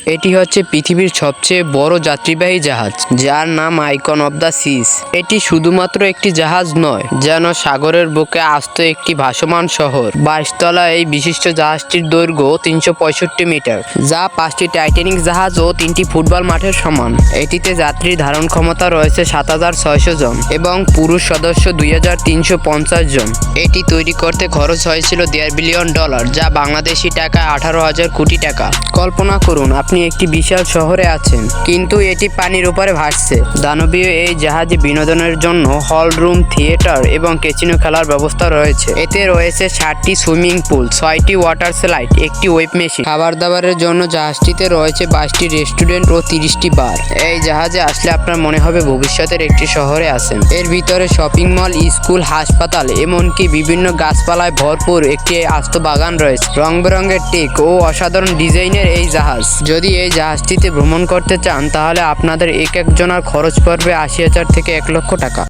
এটি হচ্ছে পৃথিবীর সবচেয়ে বড় যাত্রীবাহী জাহাজ, যার নাম আইকন অব দ্য সিস। এটি শুধুমাত্র একটি জাহাজ নয়, যেন সাগরের বুকে আস্ত একটি ভাসমান শহর। 22 তলা এই বিশিষ্ট জাহাজটির দৈর্ঘ্য 365 মিটার, যা 5টি টাইটানিক জাহাজ ও 3টি ফুটবল মাঠের সমান। এটিতে যাত্রী ধারণ ক্ষমতা রয়েছে 7600 জন এবং পুরুষ সদস্য 2350 জন। এটি তৈরি করতে খরচ হয়েছিল $1.5 বিলিয়ন, যা বাংলাদেশি টাকায় 18,000 কোটি টাকা। কল্পনা করুন, আপনি একটি বিশাল শহরে আছেন, কিন্তু এটি পানির উপরে ভাসছে। দানবীয় এই জাহাজে বিনোদনের জন্য হল রুম, থিয়েটার এবং ক্যাসিনো খেলার ব্যবস্থা রয়েছে। এতে রয়েছে 7টি সুইমিং পুল, 6টি ওয়াটার স্লাইড, একটি ওয়েব মেশিন। খাবার দাবারের জন্য জাহাজটিতে রয়েছে 22টি রেস্টুরেন্ট ও 30টি বার। এই জাহাজে আসলে আপনার মনে হবে ভবিষ্যতের একটি শহরে আছেন। এর ভিতরে শপিং মল, স্কুল, হাসপাতাল, এমনকি বিভিন্ন গাছপালায় ভরপুর একটি আস্ত বাগান রয়েছে। রং বেরঙের টেক ও অসাধারণ ডিজাইনের এই জাহাজ। যদি এই জাহাজটিতে ভ্রমণ করতে চান, তাহলে আপনাদের এক একজনের খরচ পড়বে 80,000 থেকে 1 লক্ষ টাকা।